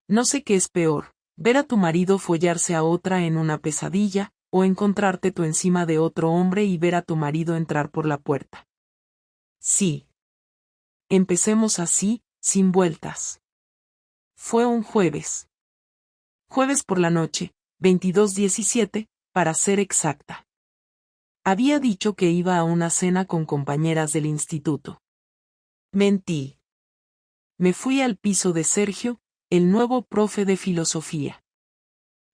No sé qué es peor, ver a tu marido follarse a otra en una pesadilla, o encontrarte tú encima de otro hombre y ver a tu marido entrar por la puerta. Sí. Empecemos así, sin vueltas. Fue un jueves. Jueves por la noche, 22:17, para ser exacta. Había dicho que iba a una cena con compañeras del instituto. Mentí. Me fui al piso de Sergio, el nuevo profe de filosofía.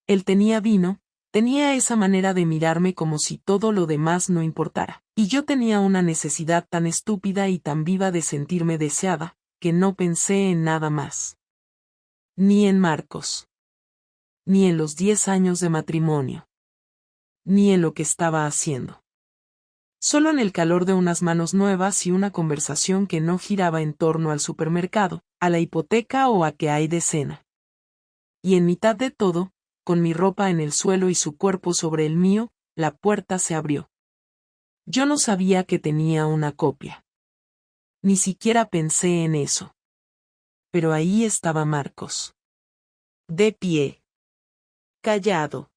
Él tenía vino, tenía esa manera de mirarme como si todo lo demás no importara, y yo tenía una necesidad tan estúpida y tan viva de sentirme deseada, que no pensé en nada más. Ni en Marcos. Ni en los 10 años de matrimonio. Ni en lo que estaba haciendo. Solo en el calor de unas manos nuevas y una conversación que no giraba en torno al supermercado, a la hipoteca o a qué hay de cena. Y en mitad de todo, con mi ropa en el suelo y su cuerpo sobre el mío, la puerta se abrió. Yo no sabía que tenía una copia. Ni siquiera pensé en eso. Pero ahí estaba Marcos. De pie. Callado.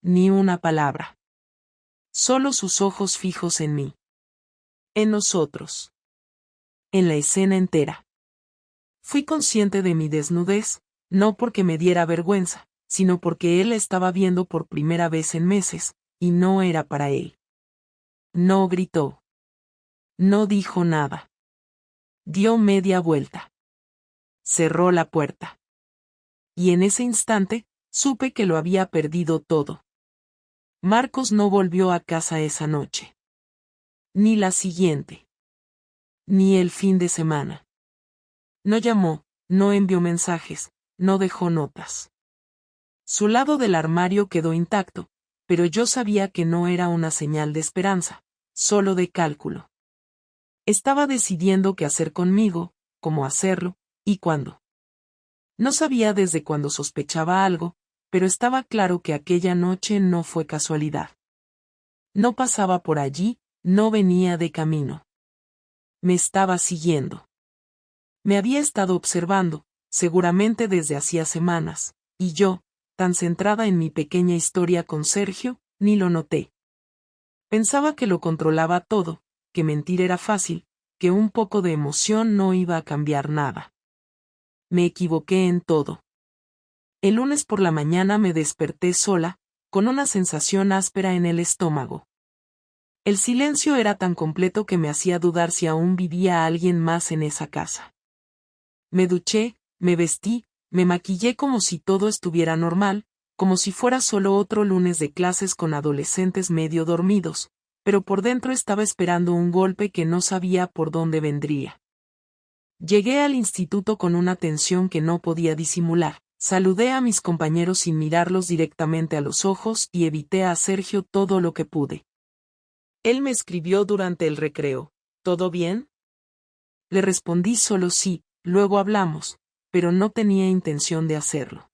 Ni una palabra. Solo sus ojos fijos en mí. En nosotros. En la escena entera. Fui consciente de mi desnudez, no porque me diera vergüenza, sino porque él la estaba viendo por primera vez en meses, y no era para él. No gritó. No dijo nada. Dio media vuelta. Cerró la puerta. Y en ese instante, supe que lo había perdido todo. Marcos no volvió a casa esa noche. Ni la siguiente. Ni el fin de semana. No llamó, no envió mensajes, no dejó notas. Su lado del armario quedó intacto, pero yo sabía que no era una señal de esperanza, solo de cálculo. Estaba decidiendo qué hacer conmigo, cómo hacerlo, y cuándo. No sabía desde cuándo sospechaba algo, pero estaba claro que aquella noche no fue casualidad. No pasaba por allí, no venía de camino. Me estaba siguiendo. Me había estado observando, seguramente desde hacía semanas, y yo, tan centrada en mi pequeña historia con Sergio, ni lo noté. Pensaba que lo controlaba todo, que mentir era fácil, que un poco de emoción no iba a cambiar nada. Me equivoqué en todo. El lunes por la mañana me desperté sola, con una sensación áspera en el estómago. El silencio era tan completo que me hacía dudar si aún vivía alguien más en esa casa. Me duché, me vestí, me maquillé como si todo estuviera normal, como si fuera solo otro lunes de clases con adolescentes medio dormidos, pero por dentro estaba esperando un golpe que no sabía por dónde vendría. Llegué al instituto con una tensión que no podía disimular. Saludé a mis compañeros sin mirarlos directamente a los ojos y evité a Sergio todo lo que pude. Él me escribió durante el recreo. ¿Todo bien? Le respondí solo sí, luego hablamos, pero no tenía intención de hacerlo.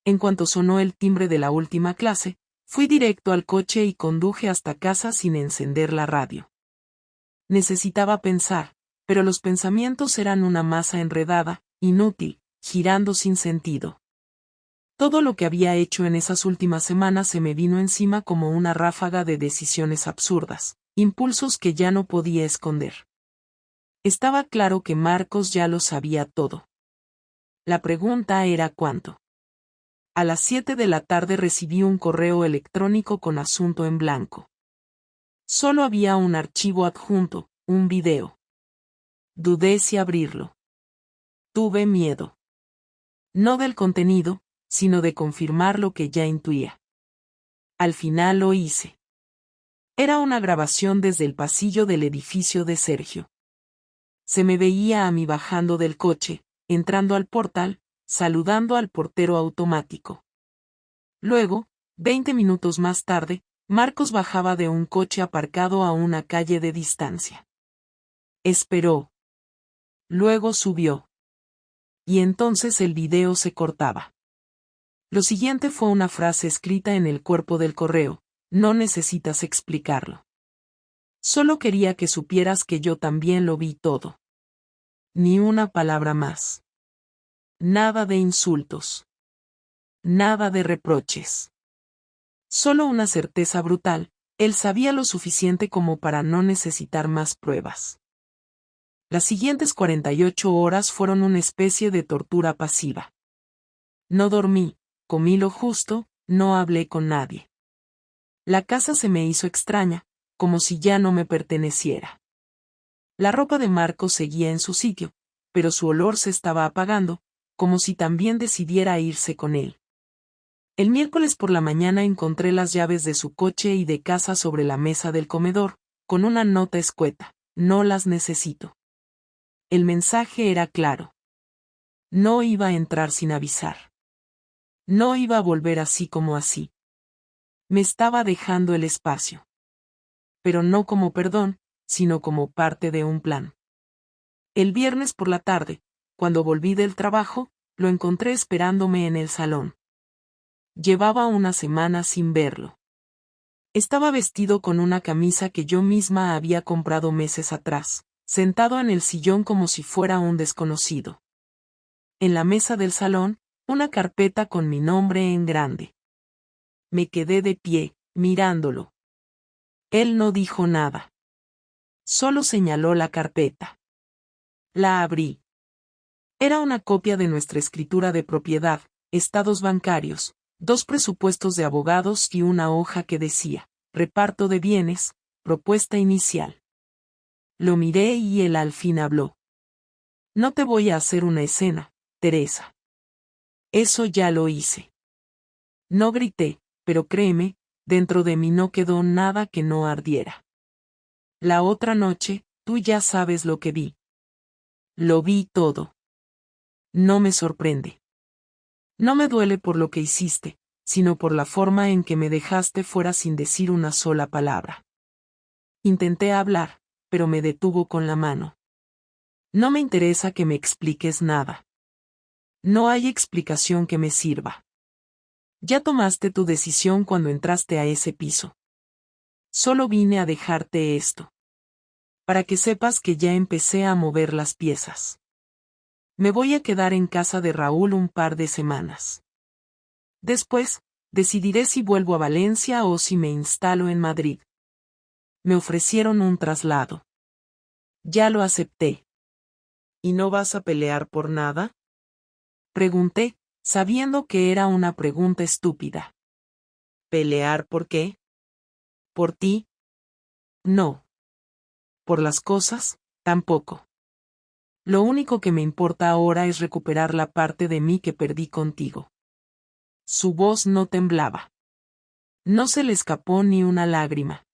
En cuanto sonó el timbre de la última clase, fui directo al coche y conduje hasta casa sin encender la radio. Necesitaba pensar, pero los pensamientos eran una masa enredada, inútil, girando sin sentido. Todo lo que había hecho en esas últimas semanas se me vino encima como una ráfaga de decisiones absurdas, impulsos que ya no podía esconder. Estaba claro que Marcos ya lo sabía todo. La pregunta era cuánto. A las 7 de la tarde recibí un correo electrónico con asunto en blanco. Solo había un archivo adjunto, un video. Dudé si abrirlo. Tuve miedo. No del contenido, sino de confirmar lo que ya intuía. Al final lo hice. Era una grabación desde el pasillo del edificio de Sergio. Se me veía a mí bajando del coche, entrando al portal, saludando al portero automático. Luego, 20 minutos más tarde, Marcos bajaba de un coche aparcado a una calle de distancia. Esperó. Luego subió. Y entonces el video se cortaba. Lo siguiente fue una frase escrita en el cuerpo del correo: no necesitas explicarlo. Solo quería que supieras que yo también lo vi todo. Ni una palabra más. Nada de insultos. Nada de reproches. Solo una certeza brutal: él sabía lo suficiente como para no necesitar más pruebas. Las siguientes 48 horas fueron una especie de tortura pasiva. No dormí, comí lo justo, no hablé con nadie. La casa se me hizo extraña, como si ya no me perteneciera. La ropa de Marco seguía en su sitio, pero su olor se estaba apagando, como si también decidiera irse con él. El miércoles por la mañana encontré las llaves de su coche y de casa sobre la mesa del comedor, con una nota escueta: no las necesito. El mensaje era claro. No iba a entrar sin avisar. No iba a volver así como así. Me estaba dejando el espacio. Pero no como perdón, sino como parte de un plan. El viernes por la tarde, cuando volví del trabajo, lo encontré esperándome en el salón. Llevaba una semana sin verlo. Estaba vestido con una camisa que yo misma había comprado meses atrás, sentado en el sillón como si fuera un desconocido. En la mesa del salón, una carpeta con mi nombre en grande. Me quedé de pie, mirándolo. Él no dijo nada. Solo señaló la carpeta. La abrí. Era una copia de nuestra escritura de propiedad, estados bancarios, 2 presupuestos de abogados y una hoja que decía: reparto de bienes, propuesta inicial. Lo miré y él al fin habló. No te voy a hacer una escena, Teresa. Eso ya lo hice. No grité, pero créeme, dentro de mí no quedó nada que no ardiera. La otra noche, tú ya sabes lo que vi. Lo vi todo. No me sorprende. No me duele por lo que hiciste, sino por la forma en que me dejaste fuera sin decir una sola palabra. Intenté hablar, pero me detuvo con la mano. No me interesa que me expliques nada. No hay explicación que me sirva. Ya tomaste tu decisión cuando entraste a ese piso. Solo vine a dejarte esto. Para que sepas que ya empecé a mover las piezas. Me voy a quedar en casa de Raúl un par de semanas. Después, decidiré si vuelvo a Valencia o si me instalo en Madrid. Me ofrecieron un traslado. Ya lo acepté. ¿Y no vas a pelear por nada? Pregunté, sabiendo que era una pregunta estúpida. ¿Pelear por qué? ¿Por ti? No. ¿Por las cosas? Tampoco. Lo único que me importa ahora es recuperar la parte de mí que perdí contigo. Su voz no temblaba. No se le escapó ni una lágrima.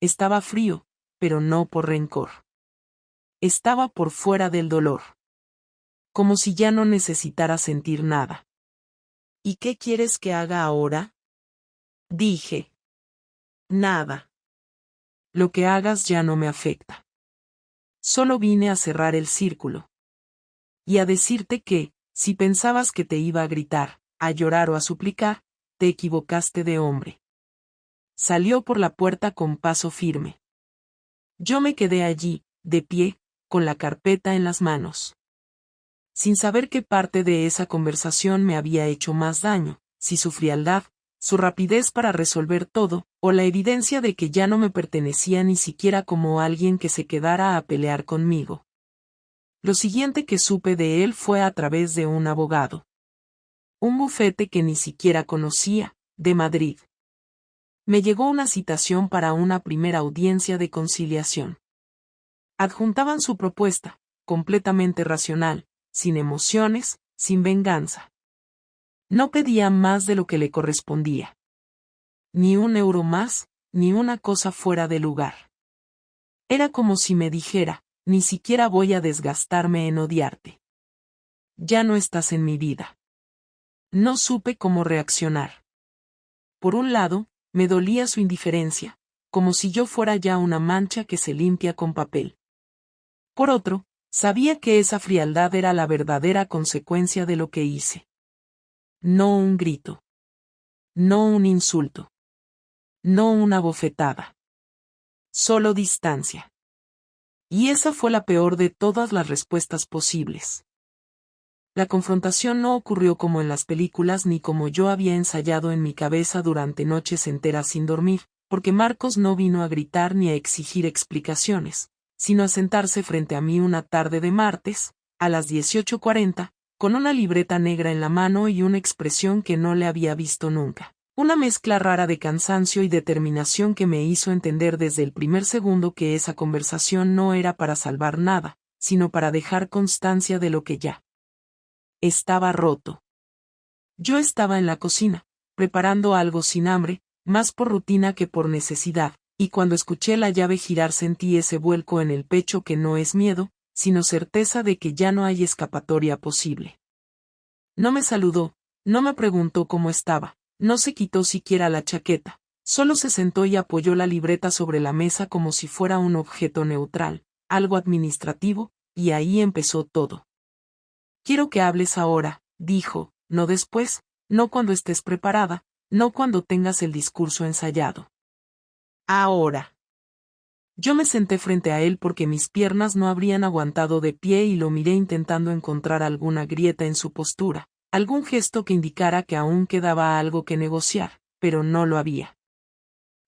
Estaba frío, pero no por rencor. Estaba por fuera del dolor. Como si ya no necesitara sentir nada. ¿Y qué quieres que haga ahora? Dije. Nada. Lo que hagas ya no me afecta. Solo vine a cerrar el círculo. Y a decirte que, si pensabas que te iba a gritar, a llorar o a suplicar, te equivocaste de hombre. Salió por la puerta con paso firme. Yo me quedé allí, de pie, con la carpeta en las manos. Sin saber qué parte de esa conversación me había hecho más daño, si su frialdad, su rapidez para resolver todo, o la evidencia de que ya no me pertenecía ni siquiera como alguien que se quedara a pelear conmigo. Lo siguiente que supe de él fue a través de un abogado. Un bufete que ni siquiera conocía, de Madrid. Me llegó una citación para una primera audiencia de conciliación. Adjuntaban su propuesta, completamente racional, sin emociones, sin venganza. No pedía más de lo que le correspondía. Ni un euro más, ni una cosa fuera de lugar. Era como si me dijera: ni siquiera voy a desgastarme en odiarte. Ya no estás en mi vida. No supe cómo reaccionar. Por un lado, me dolía su indiferencia, como si yo fuera ya una mancha que se limpia con papel. Por otro, sabía que esa frialdad era la verdadera consecuencia de lo que hice. No un grito. No un insulto. No una bofetada. Solo distancia. Y esa fue la peor de todas las respuestas posibles. La confrontación no ocurrió como en las películas ni como yo había ensayado en mi cabeza durante noches enteras sin dormir, porque Marcos no vino a gritar ni a exigir explicaciones, sino a sentarse frente a mí una tarde de martes, a las 18:40, con una libreta negra en la mano y una expresión que no le había visto nunca. Una mezcla rara de cansancio y determinación que me hizo entender desde el primer segundo que esa conversación no era para salvar nada, sino para dejar constancia de lo que ya estaba roto. Yo estaba en la cocina, preparando algo sin hambre, más por rutina que por necesidad, y cuando escuché la llave girar sentí ese vuelco en el pecho que no es miedo, sino certeza de que ya no hay escapatoria posible. No me saludó, no me preguntó cómo estaba, no se quitó siquiera la chaqueta, solo se sentó y apoyó la libreta sobre la mesa como si fuera un objeto neutral, algo administrativo, y ahí empezó todo. Quiero que hables ahora, dijo, no después, no cuando estés preparada, no cuando tengas el discurso ensayado. Ahora. Yo me senté frente a él porque mis piernas no habrían aguantado de pie y lo miré intentando encontrar alguna grieta en su postura, algún gesto que indicara que aún quedaba algo que negociar, pero no lo había.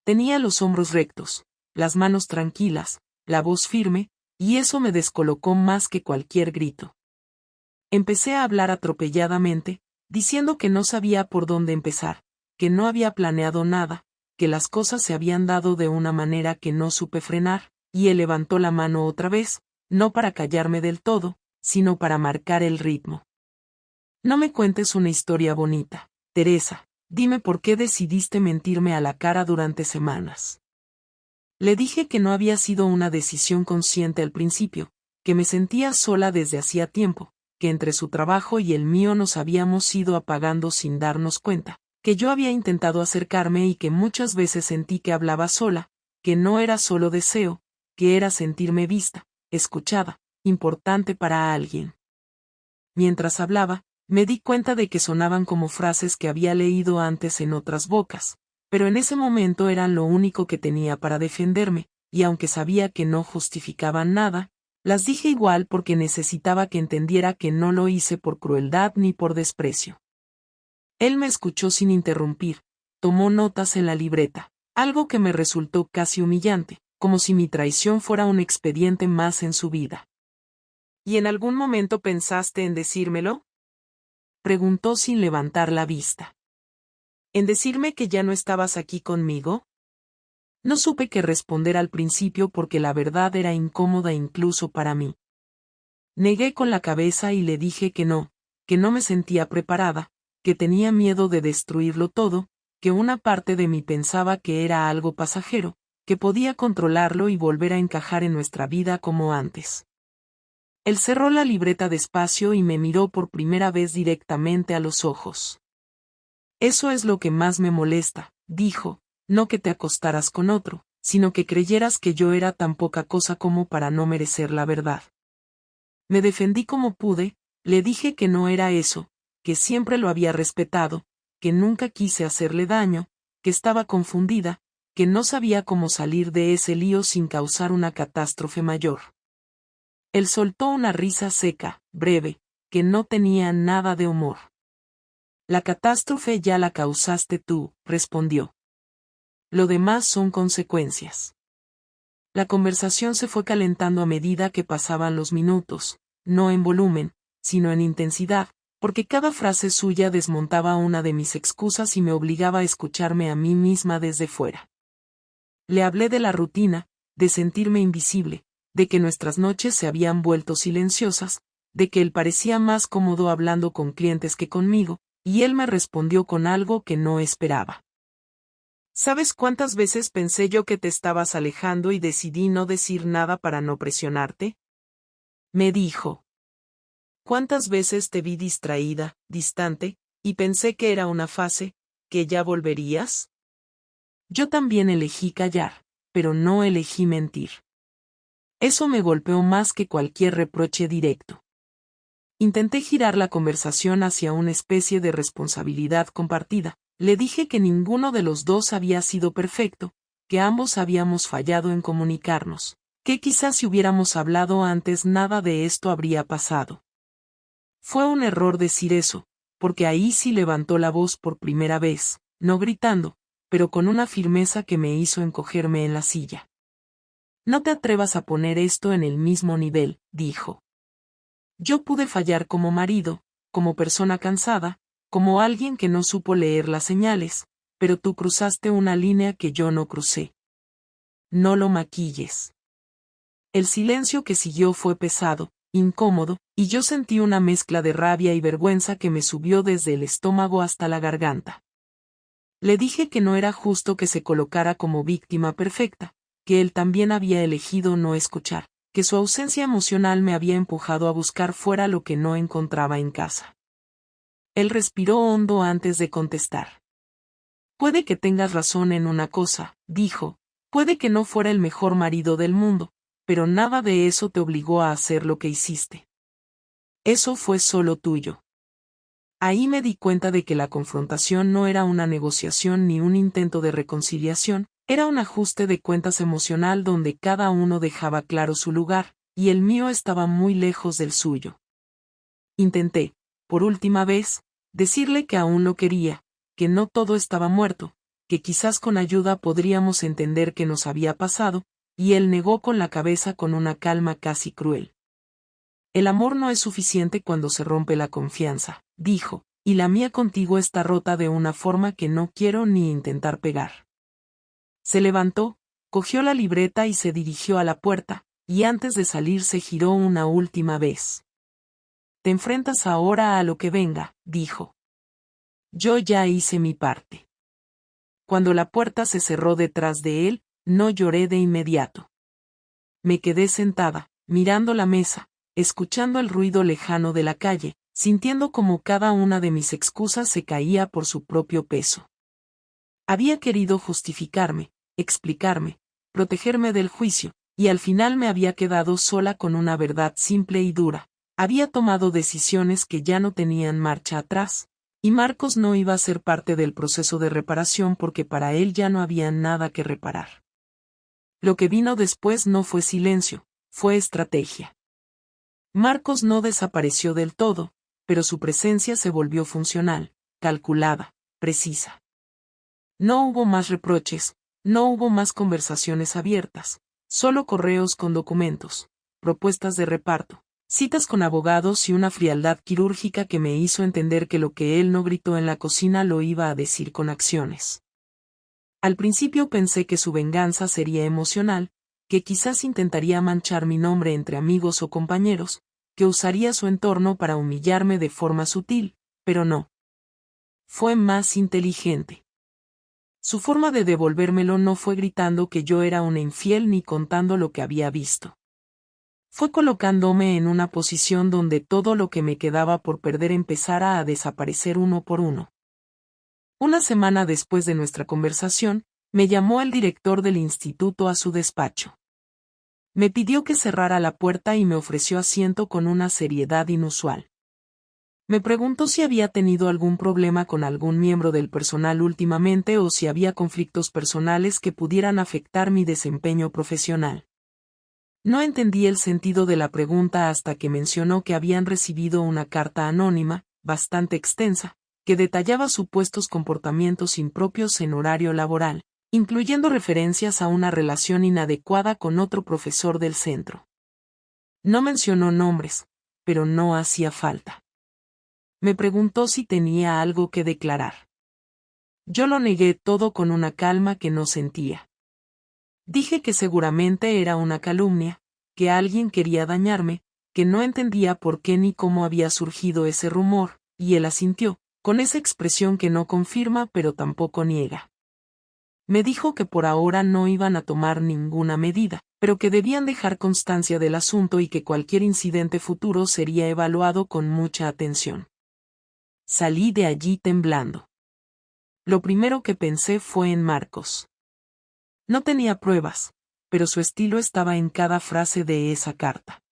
Tenía los hombros rectos, las manos tranquilas, la voz firme, y eso me descolocó más que cualquier grito. Empecé a hablar atropelladamente, diciendo que no sabía por dónde empezar, que no había planeado nada, que las cosas se habían dado de una manera que no supe frenar, y él levantó la mano otra vez, no para callarme del todo, sino para marcar el ritmo. No me cuentes una historia bonita, Teresa, dime por qué decidiste mentirme a la cara durante semanas. Le dije que no había sido una decisión consciente al principio, que me sentía sola desde hacía tiempo, que entre su trabajo y el mío nos habíamos ido apagando sin darnos cuenta, que yo había intentado acercarme y que muchas veces sentí que hablaba sola, que no era solo deseo, que era sentirme vista, escuchada, importante para alguien. Mientras hablaba, me di cuenta de que sonaban como frases que había leído antes en otras bocas, pero en ese momento eran lo único que tenía para defenderme, y aunque sabía que no justificaban nada, las dije igual porque necesitaba que entendiera que no lo hice por crueldad ni por desprecio. Él me escuchó sin interrumpir, tomó notas en la libreta, algo que me resultó casi humillante, como si mi traición fuera un expediente más en su vida. ¿Y en algún momento pensaste en decírmelo? Preguntó sin levantar la vista. ¿En decirme que ya no estabas aquí conmigo? No supe qué responder al principio porque la verdad era incómoda incluso para mí. Negué con la cabeza y le dije que no me sentía preparada, que tenía miedo de destruirlo todo, que una parte de mí pensaba que era algo pasajero, que podía controlarlo y volver a encajar en nuestra vida como antes. Él cerró la libreta despacio y me miró por primera vez directamente a los ojos. Eso es lo que más me molesta, dijo. No que te acostaras con otro, sino que creyeras que yo era tan poca cosa como para no merecer la verdad. Me defendí como pude, le dije que no era eso, que siempre lo había respetado, que nunca quise hacerle daño, que estaba confundida, que no sabía cómo salir de ese lío sin causar una catástrofe mayor. Él soltó una risa seca, breve, que no tenía nada de humor. La catástrofe ya la causaste tú, respondió. Lo demás son consecuencias. La conversación se fue calentando a medida que pasaban los minutos, no en volumen, sino en intensidad, porque cada frase suya desmontaba una de mis excusas y me obligaba a escucharme a mí misma desde fuera. Le hablé de la rutina, de sentirme invisible, de que nuestras noches se habían vuelto silenciosas, de que él parecía más cómodo hablando con clientes que conmigo, y él me respondió con algo que no esperaba. ¿Sabes cuántas veces pensé yo que te estabas alejando y decidí no decir nada para no presionarte? Me dijo. ¿Cuántas veces te vi distraída, distante, y pensé que era una fase, que ya volverías? Yo también elegí callar, pero no elegí mentir. Eso me golpeó más que cualquier reproche directo. Intenté girar la conversación hacia una especie de responsabilidad compartida. Le dije que ninguno de los dos había sido perfecto, que ambos habíamos fallado en comunicarnos, que quizás si hubiéramos hablado antes nada de esto habría pasado. Fue un error decir eso, porque ahí sí levantó la voz por primera vez, no gritando, pero con una firmeza que me hizo encogerme en la silla. No te atrevas a poner esto en el mismo nivel, dijo. Yo pude fallar como marido, como persona cansada, como alguien que no supo leer las señales, pero tú cruzaste una línea que yo no crucé. No lo maquilles. El silencio que siguió fue pesado, incómodo, y yo sentí una mezcla de rabia y vergüenza que me subió desde el estómago hasta la garganta. Le dije que no era justo que se colocara como víctima perfecta, que él también había elegido no escuchar, que su ausencia emocional me había empujado a buscar fuera lo que no encontraba en casa. Él respiró hondo antes de contestar. Puede que tengas razón en una cosa, dijo, puede que no fuera el mejor marido del mundo, pero nada de eso te obligó a hacer lo que hiciste. Eso fue solo tuyo. Ahí me di cuenta de que la confrontación no era una negociación ni un intento de reconciliación, era un ajuste de cuentas emocional donde cada uno dejaba claro su lugar, y el mío estaba muy lejos del suyo. Intenté, por última vez, decirle que aún lo quería, que no todo estaba muerto, que quizás con ayuda podríamos entender qué nos había pasado, y él negó con la cabeza con una calma casi cruel. El amor no es suficiente cuando se rompe la confianza, dijo, y la mía contigo está rota de una forma que no quiero ni intentar pegar. Se levantó, cogió la libreta y se dirigió a la puerta, y antes de salir se giró una última vez. Te enfrentas ahora a lo que venga, dijo. Yo ya hice mi parte. Cuando la puerta se cerró detrás de él, no lloré de inmediato. Me quedé sentada, mirando la mesa, escuchando el ruido lejano de la calle, sintiendo como cada una de mis excusas se caía por su propio peso. Había querido justificarme, explicarme, protegerme del juicio, y al final me había quedado sola con una verdad simple y dura. Había tomado decisiones que ya no tenían marcha atrás, y Marcos no iba a ser parte del proceso de reparación porque para él ya no había nada que reparar. Lo que vino después no fue silencio, fue estrategia. Marcos no desapareció del todo, pero su presencia se volvió funcional, calculada, precisa. No hubo más reproches, no hubo más conversaciones abiertas, solo correos con documentos, propuestas de reparto, citas con abogados y una frialdad quirúrgica que me hizo entender que lo que él no gritó en la cocina lo iba a decir con acciones. Al principio pensé que su venganza sería emocional, que quizás intentaría manchar mi nombre entre amigos o compañeros, que usaría su entorno para humillarme de forma sutil, pero no. Fue más inteligente. Su forma de devolvérmelo no fue gritando que yo era una infiel ni contando lo que había visto. Fue colocándome en una posición donde todo lo que me quedaba por perder empezara a desaparecer uno por uno. Una semana después de nuestra conversación, me llamó el director del instituto a su despacho. Me pidió que cerrara la puerta y me ofreció asiento con una seriedad inusual. Me preguntó si había tenido algún problema con algún miembro del personal últimamente o si había conflictos personales que pudieran afectar mi desempeño profesional. No entendí el sentido de la pregunta hasta que mencionó que habían recibido una carta anónima, bastante extensa, que detallaba supuestos comportamientos impropios en horario laboral, incluyendo referencias a una relación inadecuada con otro profesor del centro. No mencionó nombres, pero no hacía falta. Me preguntó si tenía algo que declarar. Yo lo negué todo con una calma que no sentía. Dije que seguramente era una calumnia, que alguien quería dañarme, que no entendía por qué ni cómo había surgido ese rumor, y él asintió, con esa expresión que no confirma pero tampoco niega. Me dijo que por ahora no iban a tomar ninguna medida, pero que debían dejar constancia del asunto y que cualquier incidente futuro sería evaluado con mucha atención. Salí de allí temblando. Lo primero que pensé fue en Marcos. No tenía pruebas, pero su estilo estaba en cada frase de esa carta.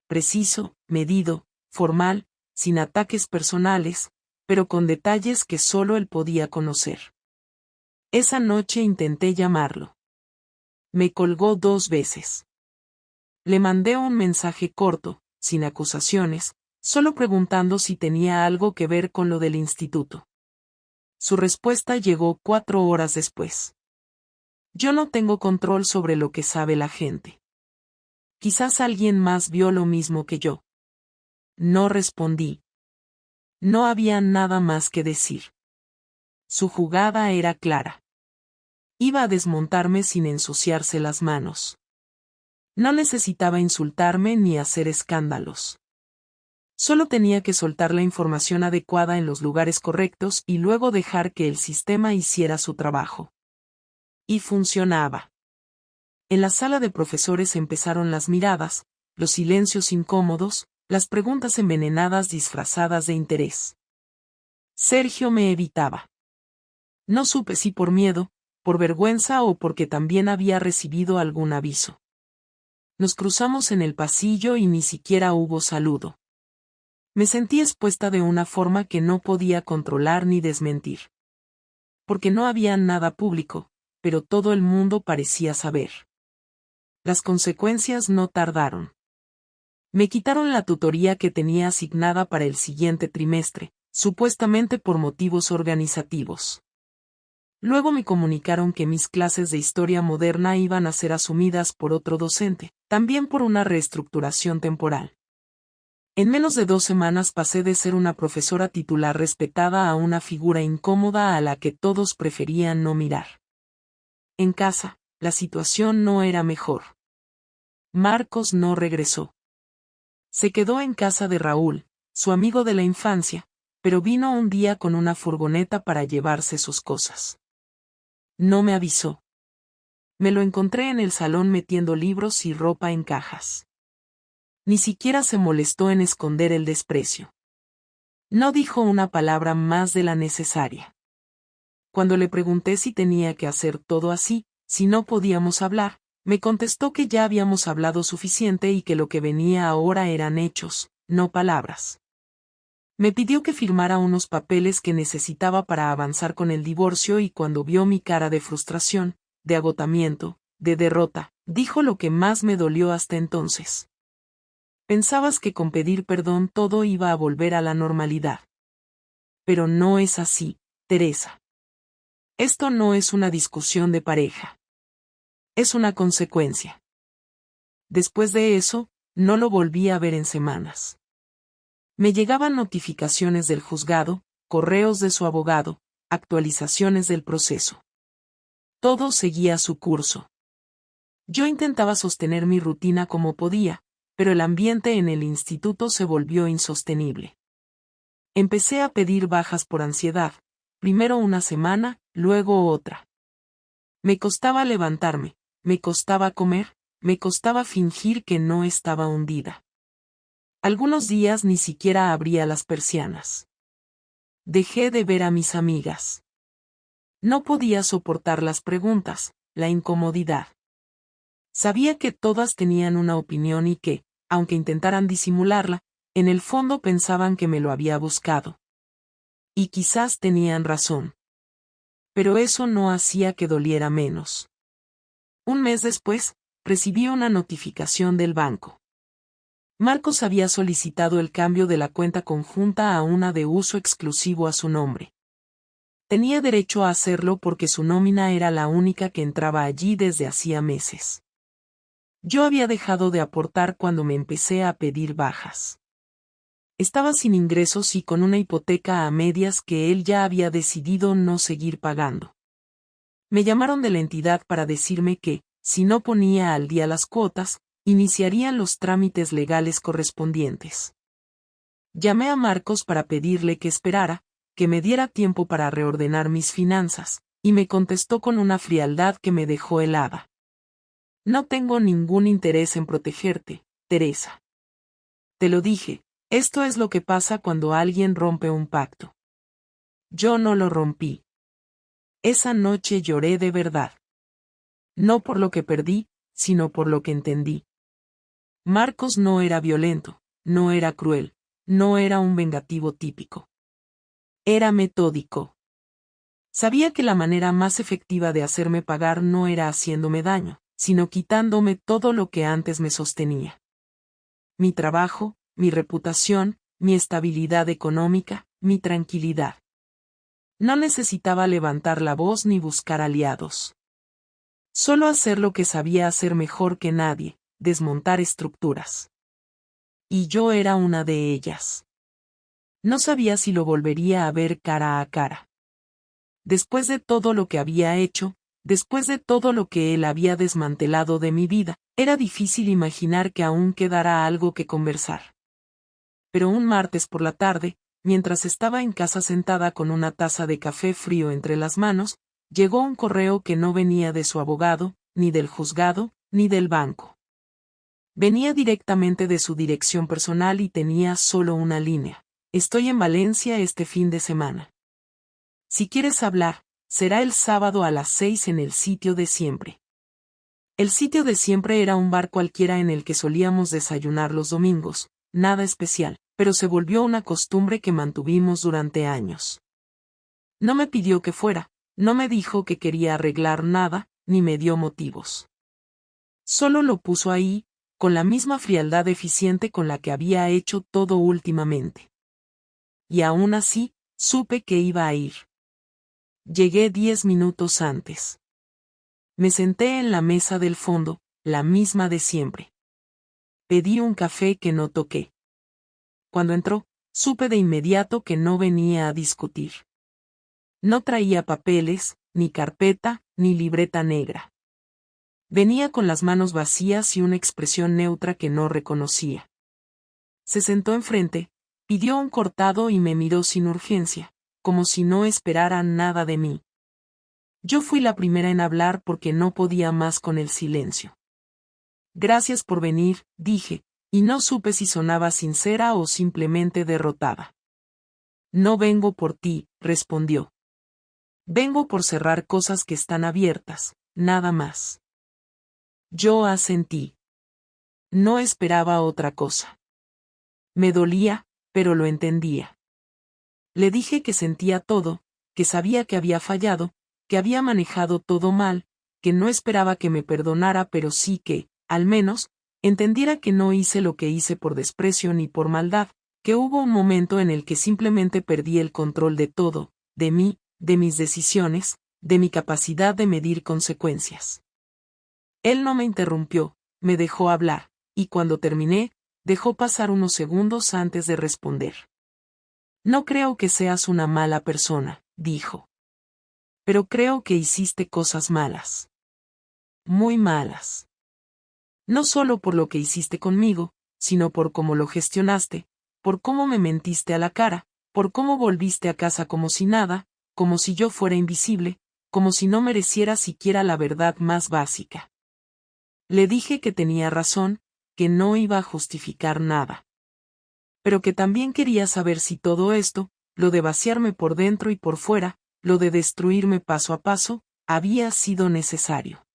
Preciso, medido, formal, sin ataques personales, pero con detalles que solo él podía conocer. Esa noche intenté llamarlo. Me colgó 2 veces. Le mandé un mensaje corto, sin acusaciones, solo preguntando si tenía algo que ver con lo del instituto. Su respuesta llegó 4 horas después. Yo no tengo control sobre lo que sabe la gente. Quizás alguien más vio lo mismo que yo. No respondí. No había nada más que decir. Su jugada era clara. Iba a desmontarme sin ensuciarse las manos. No necesitaba insultarme ni hacer escándalos. Solo tenía que soltar la información adecuada en los lugares correctos y luego dejar que el sistema hiciera su trabajo. Y funcionaba. En la sala de profesores empezaron las miradas, los silencios incómodos, las preguntas envenenadas disfrazadas de interés. Sergio me evitaba. No supe si por miedo, por vergüenza o porque también había recibido algún aviso. Nos cruzamos en el pasillo y ni siquiera hubo saludo. Me sentí expuesta de una forma que no podía controlar ni desmentir. Porque no había nada público, pero todo el mundo parecía saber. Las consecuencias no tardaron. Me quitaron la tutoría que tenía asignada para el siguiente trimestre, supuestamente por motivos organizativos. Luego me comunicaron que mis clases de historia moderna iban a ser asumidas por otro docente, también por una reestructuración temporal. En menos de 2 semanas pasé de ser una profesora titular respetada a una figura incómoda a la que todos preferían no mirar. En casa, la situación no era mejor. Marcos no regresó. Se quedó en casa de Raúl, su amigo de la infancia, pero vino un día con una furgoneta para llevarse sus cosas. No me avisó. Me lo encontré en el salón metiendo libros y ropa en cajas. Ni siquiera se molestó en esconder el desprecio. No dijo una palabra más de la necesaria. Cuando le pregunté si tenía que hacer todo así, si no podíamos hablar, me contestó que ya habíamos hablado suficiente y que lo que venía ahora eran hechos, no palabras. Me pidió que firmara unos papeles que necesitaba para avanzar con el divorcio y cuando vio mi cara de frustración, de agotamiento, de derrota, dijo lo que más me dolió hasta entonces. Pensabas que con pedir perdón todo iba a volver a la normalidad. Pero no es así, Teresa. Esto no es una discusión de pareja. Es una consecuencia. Después de eso, no lo volví a ver en semanas. Me llegaban notificaciones del juzgado, correos de su abogado, actualizaciones del proceso. Todo seguía su curso. Yo intentaba sostener mi rutina como podía, pero el ambiente en el instituto se volvió insostenible. Empecé a pedir bajas por ansiedad, primero una semana, luego otra. Me costaba levantarme, me costaba comer, me costaba fingir que no estaba hundida. Algunos días ni siquiera abría las persianas. Dejé de ver a mis amigas. No podía soportar las preguntas, la incomodidad. Sabía que todas tenían una opinión y que, aunque intentaran disimularla, en el fondo pensaban que me lo había buscado. Y quizás tenían razón. Pero eso no hacía que doliera menos. Un mes después, recibí una notificación del banco. Marcos había solicitado el cambio de la cuenta conjunta a una de uso exclusivo a su nombre. Tenía derecho a hacerlo porque su nómina era la única que entraba allí desde hacía meses. Yo había dejado de aportar cuando me empecé a pedir bajas. Estaba sin ingresos y con una hipoteca a medias que él ya había decidido no seguir pagando. Me llamaron de la entidad para decirme que, si no ponía al día las cuotas, iniciarían los trámites legales correspondientes. Llamé a Marcos para pedirle que esperara, que me diera tiempo para reordenar mis finanzas, y me contestó con una frialdad que me dejó helada. No tengo ningún interés en protegerte, Teresa. Te lo dije, esto es lo que pasa cuando alguien rompe un pacto. Yo no lo rompí. Esa noche lloré de verdad. No por lo que perdí, sino por lo que entendí. Marcos no era violento, no era cruel, no era un vengativo típico. Era metódico. Sabía que la manera más efectiva de hacerme pagar no era haciéndome daño, sino quitándome todo lo que antes me sostenía. Mi trabajo, mi reputación, mi estabilidad económica, mi tranquilidad. No necesitaba levantar la voz ni buscar aliados. Solo hacer lo que sabía hacer mejor que nadie, desmontar estructuras. Y yo era una de ellas. No sabía si lo volvería a ver cara a cara. Después de todo lo que había hecho, después de todo lo que él había desmantelado de mi vida, era difícil imaginar que aún quedara algo que conversar. Pero un martes por la tarde, mientras estaba en casa sentada con una taza de café frío entre las manos, llegó un correo que no venía de su abogado, ni del juzgado, ni del banco. Venía directamente de su dirección personal y tenía solo una línea. Estoy en Valencia este fin de semana. Si quieres hablar, será el sábado a las 6 en el sitio de siempre. El sitio de siempre era un bar cualquiera en el que solíamos desayunar los domingos, nada especial, pero se volvió una costumbre que mantuvimos durante años. No me pidió que fuera, no me dijo que quería arreglar nada, ni me dio motivos. Solo lo puso ahí, con la misma frialdad eficiente con la que había hecho todo últimamente. Y aún así, supe que iba a ir. Llegué 10 minutos antes. Me senté en la mesa del fondo, la misma de siempre. Pedí un café que no toqué. Cuando entró, supe de inmediato que no venía a discutir. No traía papeles, ni carpeta, ni libreta negra. Venía con las manos vacías y una expresión neutra que no reconocía. Se sentó enfrente, pidió un cortado y me miró sin urgencia, como si no esperara nada de mí. Yo fui la primera en hablar porque no podía más con el silencio. Gracias por venir, dije, y no supe si sonaba sincera o simplemente derrotada. No vengo por ti, respondió. Vengo por cerrar cosas que están abiertas, nada más. Yo asentí. No esperaba otra cosa. Me dolía, pero lo entendía. Le dije que sentía todo, que sabía que había fallado, que había manejado todo mal, que no esperaba que me perdonara, pero sí que, al menos, entendiera que no hice lo que hice por desprecio ni por maldad, que hubo un momento en el que simplemente perdí el control de todo, de mí, de mis decisiones, de mi capacidad de medir consecuencias. Él no me interrumpió, me dejó hablar, y cuando terminé, dejó pasar unos segundos antes de responder. No creo que seas una mala persona, dijo. Pero creo que hiciste cosas malas. Muy malas. No solo por lo que hiciste conmigo, sino por cómo lo gestionaste, por cómo me mentiste a la cara, por cómo volviste a casa como si nada, como si yo fuera invisible, como si no mereciera siquiera la verdad más básica. Le dije que tenía razón, que no iba a justificar nada. Pero que también quería saber si todo esto, lo de vaciarme por dentro y por fuera, lo de destruirme paso a paso, había sido necesario.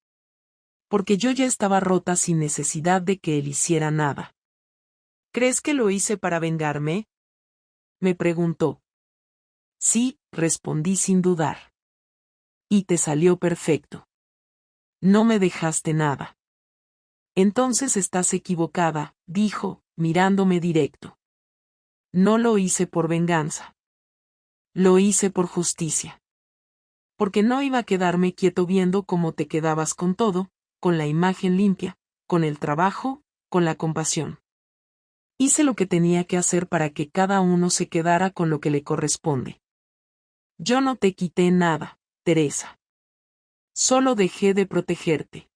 Porque yo ya estaba rota sin necesidad de que él hiciera nada. ¿Crees que lo hice para vengarme?, me preguntó. Sí, respondí sin dudar. Y te salió perfecto. No me dejaste nada. Entonces estás equivocada, dijo, mirándome directo. No lo hice por venganza. Lo hice por justicia. Porque no iba a quedarme quieto viendo cómo te quedabas con todo, con la imagen limpia, con el trabajo, con la compasión. Hice lo que tenía que hacer para que cada uno se quedara con lo que le corresponde. Yo no te quité nada, Teresa. Solo dejé de protegerte.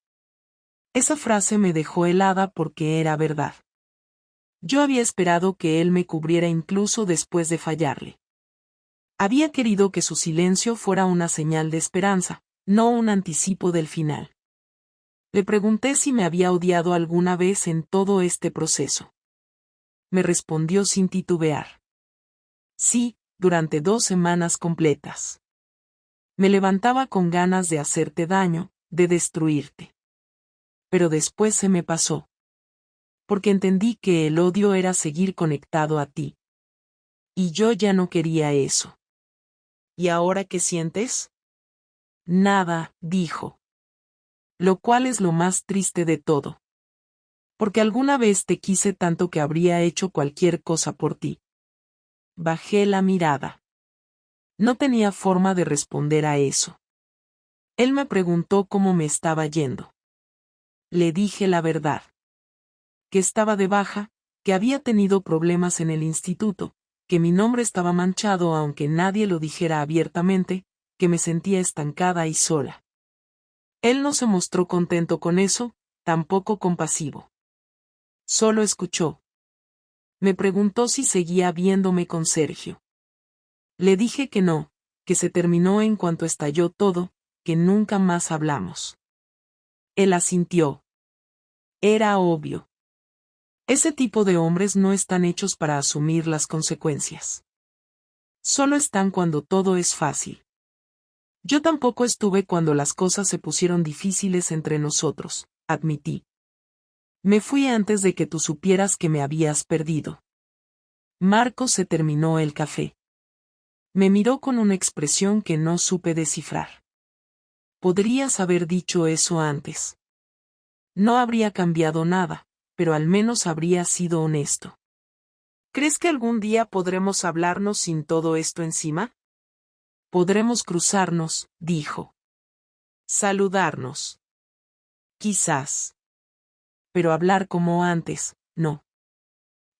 Esa frase me dejó helada porque era verdad. Yo había esperado que él me cubriera incluso después de fallarle. Había querido que su silencio fuera una señal de esperanza, no un anticipo del final. Le pregunté si me había odiado alguna vez en todo este proceso. Me respondió sin titubear. Sí, durante 2 semanas completas. Me levantaba con ganas de hacerte daño, de destruirte. Pero después se me pasó. Porque entendí que el odio era seguir conectado a ti. Y yo ya no quería eso. ¿Y ahora qué sientes? Nada, dijo. Lo cual es lo más triste de todo. Porque alguna vez te quise tanto que habría hecho cualquier cosa por ti. Bajé la mirada. No tenía forma de responder a eso. Él me preguntó cómo me estaba yendo. Le dije la verdad. Que estaba de baja, que había tenido problemas en el instituto, que mi nombre estaba manchado aunque nadie lo dijera abiertamente, que me sentía estancada y sola. Él no se mostró contento con eso, tampoco compasivo. Solo escuchó. Me preguntó si seguía viéndome con Sergio. Le dije que no, que se terminó en cuanto estalló todo, que nunca más hablamos. Él asintió. Era obvio. Ese tipo de hombres no están hechos para asumir las consecuencias. Solo están cuando todo es fácil. Yo tampoco estuve cuando las cosas se pusieron difíciles entre nosotros, admití. Me fui antes de que tú supieras que me habías perdido. Marcos se terminó el café. Me miró con una expresión que no supe descifrar. Podrías haber dicho eso antes. No habría cambiado nada, pero al menos habría sido honesto. ¿Crees que algún día podremos hablarnos sin todo esto encima? Podremos cruzarnos, dijo. Saludarnos. Quizás. Pero hablar como antes, no.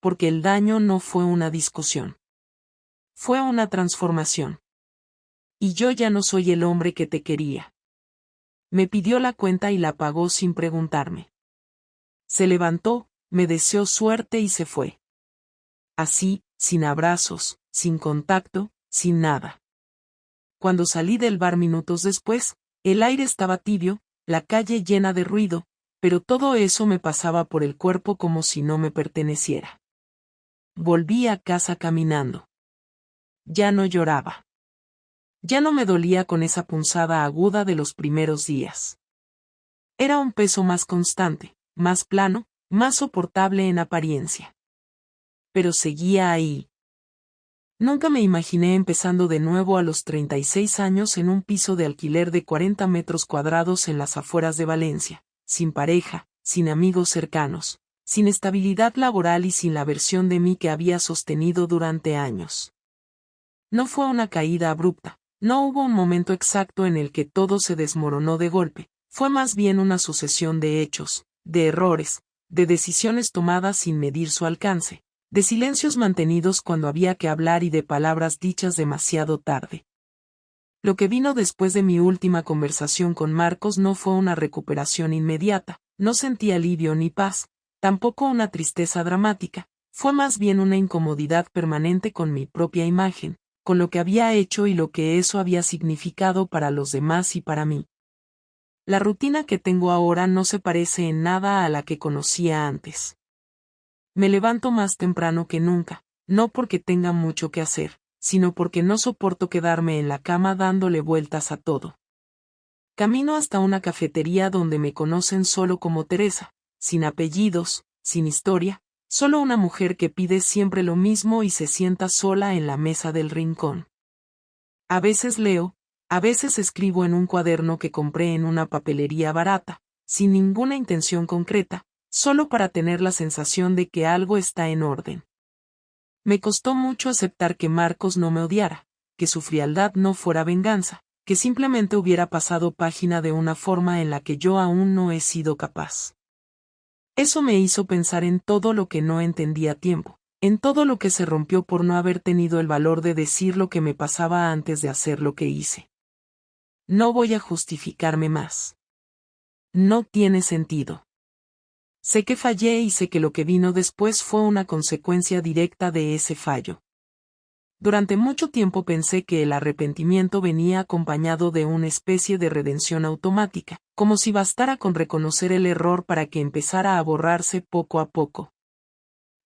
Porque el daño no fue una discusión. Fue una transformación. Y yo ya no soy el hombre que te quería. Me pidió la cuenta y la pagó sin preguntarme. Se levantó, me deseó suerte y se fue. Así, sin abrazos, sin contacto, sin nada. Cuando salí del bar minutos después, el aire estaba tibio, la calle llena de ruido, pero todo eso me pasaba por el cuerpo como si no me perteneciera. Volví a casa caminando. Ya no lloraba. Ya no me dolía con esa punzada aguda de los primeros días. Era un peso más constante, más plano, más soportable en apariencia. Pero seguía ahí. Nunca me imaginé empezando de nuevo a los 36 años en un piso de alquiler de 40 metros cuadrados en las afueras de Valencia, sin pareja, sin amigos cercanos, sin estabilidad laboral y sin la versión de mí que había sostenido durante años. No fue una caída abrupta, no hubo un momento exacto en el que todo se desmoronó de golpe, fue más bien una sucesión de hechos, de errores, de decisiones tomadas sin medir su alcance, de silencios mantenidos cuando había que hablar y de palabras dichas demasiado tarde. Lo que vino después de mi última conversación con Marcos no fue una recuperación inmediata, no sentí alivio ni paz, tampoco una tristeza dramática, fue más bien una incomodidad permanente con mi propia imagen, con lo que había hecho y lo que eso había significado para los demás y para mí. La rutina que tengo ahora no se parece en nada a la que conocía antes. Me levanto más temprano que nunca, no porque tenga mucho que hacer, sino porque no soporto quedarme en la cama dándole vueltas a todo. Camino hasta una cafetería donde me conocen solo como Teresa, sin apellidos, sin historia, solo una mujer que pide siempre lo mismo y se sienta sola en la mesa del rincón. A veces leo, a veces escribo en un cuaderno que compré en una papelería barata, sin ninguna intención concreta, solo para tener la sensación de que algo está en orden. Me costó mucho aceptar que Marcos no me odiara, que su frialdad no fuera venganza, que simplemente hubiera pasado página de una forma en la que yo aún no he sido capaz. Eso me hizo pensar en todo lo que no entendí a tiempo, en todo lo que se rompió por no haber tenido el valor de decir lo que me pasaba antes de hacer lo que hice. No voy a justificarme más. No tiene sentido. Sé que fallé y sé que lo que vino después fue una consecuencia directa de ese fallo. Durante mucho tiempo pensé que el arrepentimiento venía acompañado de una especie de redención automática, como si bastara con reconocer el error para que empezara a borrarse poco a poco.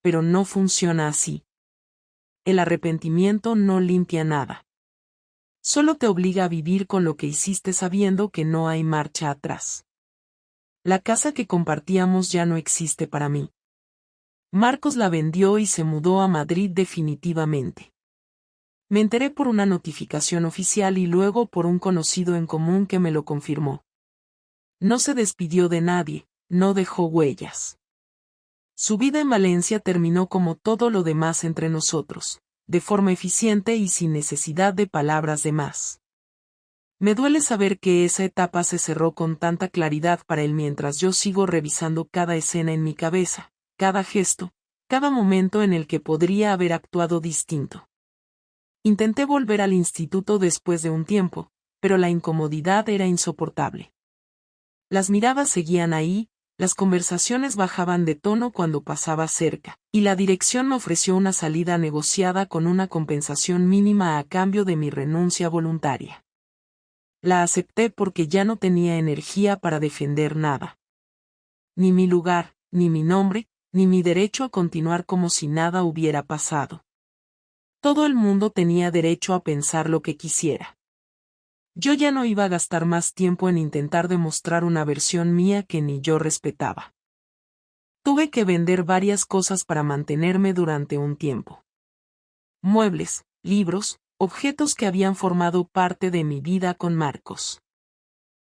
Pero no funciona así. El arrepentimiento no limpia nada. Solo te obliga a vivir con lo que hiciste sabiendo que no hay marcha atrás. La casa que compartíamos ya no existe para mí. Marcos la vendió y se mudó a Madrid definitivamente. Me enteré por una notificación oficial y luego por un conocido en común que me lo confirmó. No se despidió de nadie, no dejó huellas. Su vida en Valencia terminó como todo lo demás entre nosotros, de forma eficiente y sin necesidad de palabras de más. Me duele saber que esa etapa se cerró con tanta claridad para él mientras yo sigo revisando cada escena en mi cabeza, cada gesto, cada momento en el que podría haber actuado distinto. Intenté volver al instituto después de un tiempo, pero la incomodidad era insoportable. Las miradas seguían ahí, las conversaciones bajaban de tono cuando pasaba cerca, y la dirección me ofreció una salida negociada con una compensación mínima a cambio de mi renuncia voluntaria. La acepté porque ya no tenía energía para defender nada. Ni mi lugar, ni mi nombre, ni mi derecho a continuar como si nada hubiera pasado. Todo el mundo tenía derecho a pensar lo que quisiera. Yo ya no iba a gastar más tiempo en intentar demostrar una versión mía que ni yo respetaba. Tuve que vender varias cosas para mantenerme durante un tiempo. Muebles, libros, objetos que habían formado parte de mi vida con Marcos.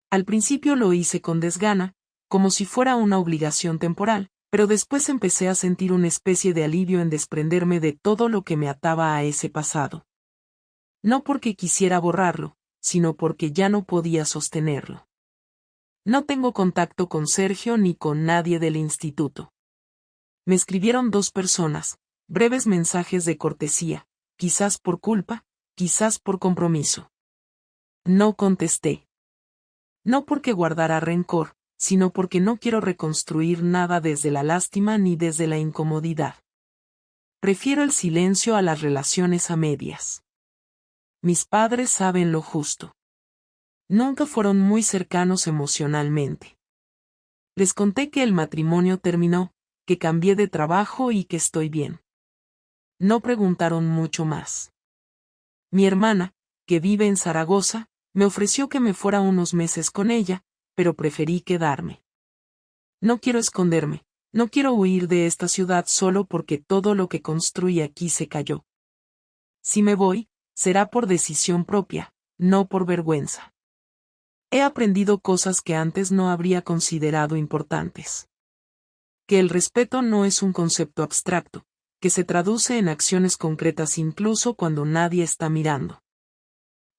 Al principio lo hice con desgana, como si fuera una obligación temporal, pero después empecé a sentir una especie de alivio en desprenderme de todo lo que me ataba a ese pasado. No porque quisiera borrarlo, sino porque ya no podía sostenerlo. No tengo contacto con Sergio ni con nadie del instituto. Me escribieron 2 personas, breves mensajes de cortesía, quizás por culpa, quizás por compromiso. No contesté. No porque guardara rencor, sino porque no quiero reconstruir nada desde la lástima ni desde la incomodidad. Prefiero el silencio a las relaciones a medias. Mis padres saben lo justo. Nunca fueron muy cercanos emocionalmente. Les conté que el matrimonio terminó, que cambié de trabajo y que estoy bien. No preguntaron mucho más. Mi hermana, que vive en Zaragoza, me ofreció que me fuera unos meses con ella, pero preferí quedarme. No quiero esconderme, no quiero huir de esta ciudad solo porque todo lo que construí aquí se cayó. Si me voy, será por decisión propia, no por vergüenza. He aprendido cosas que antes no habría considerado importantes. Que el respeto no es un concepto abstracto, que se traduce en acciones concretas incluso cuando nadie está mirando.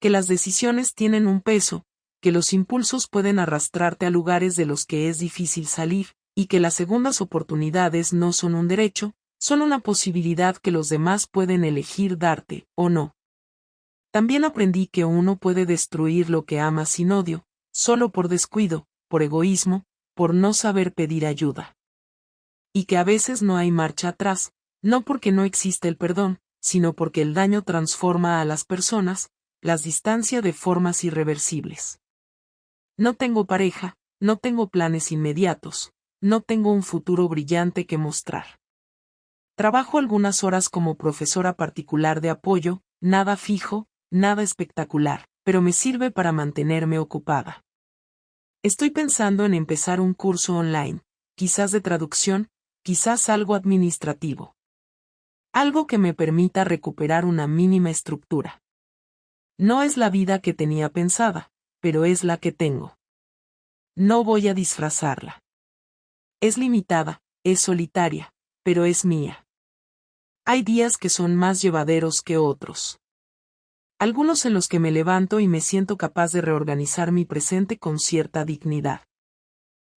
Que las decisiones tienen un peso, que los impulsos pueden arrastrarte a lugares de los que es difícil salir, y que las segundas oportunidades no son un derecho, son una posibilidad que los demás pueden elegir darte, o no. También aprendí que uno puede destruir lo que ama sin odio, solo por descuido, por egoísmo, por no saber pedir ayuda. Y que a veces no hay marcha atrás, no porque no existe el perdón, sino porque el daño transforma a las personas, las distancia de formas irreversibles. No tengo pareja, no tengo planes inmediatos, no tengo un futuro brillante que mostrar. Trabajo algunas horas como profesora particular de apoyo, nada fijo, nada espectacular, pero me sirve para mantenerme ocupada. Estoy pensando en empezar un curso online, quizás de traducción, quizás algo administrativo. Algo que me permita recuperar una mínima estructura. No es la vida que tenía pensada, pero es la que tengo. No voy a disfrazarla. Es limitada, es solitaria, pero es mía. Hay días que son más llevaderos que otros. Algunos en los que me levanto y me siento capaz de reorganizar mi presente con cierta dignidad.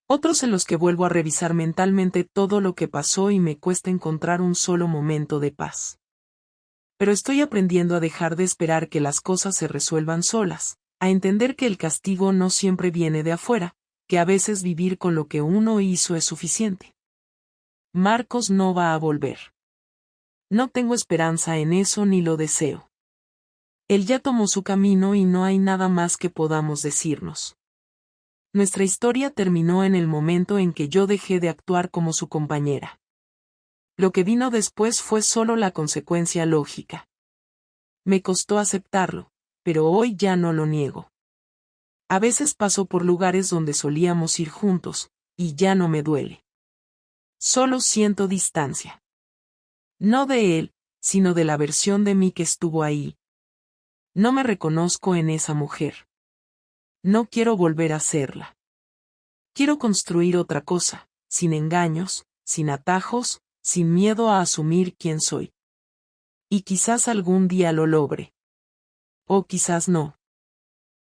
Otros en los que vuelvo a revisar mentalmente todo lo que pasó y me cuesta encontrar un solo momento de paz. Pero estoy aprendiendo a dejar de esperar que las cosas se resuelvan solas, a entender que el castigo no siempre viene de afuera, que a veces vivir con lo que uno hizo es suficiente. Marcos no va a volver. No tengo esperanza en eso ni lo deseo. Él ya tomó su camino y no hay nada más que podamos decirnos. Nuestra historia terminó en el momento en que yo dejé de actuar como su compañera. Lo que vino después fue solo la consecuencia lógica. Me costó aceptarlo, pero hoy ya no lo niego. A veces paso por lugares donde solíamos ir juntos, y ya no me duele. Solo siento distancia. No de él, sino de la versión de mí que estuvo ahí. No me reconozco en esa mujer. No quiero volver a serla. Quiero construir otra cosa, sin engaños, sin atajos, sin miedo a asumir quién soy. Y quizás algún día lo logre. O quizás no.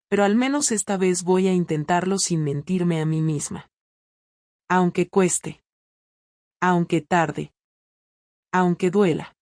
Pero al menos esta vez voy a intentarlo sin mentirme a mí misma. Aunque cueste. Aunque tarde. Aunque duela.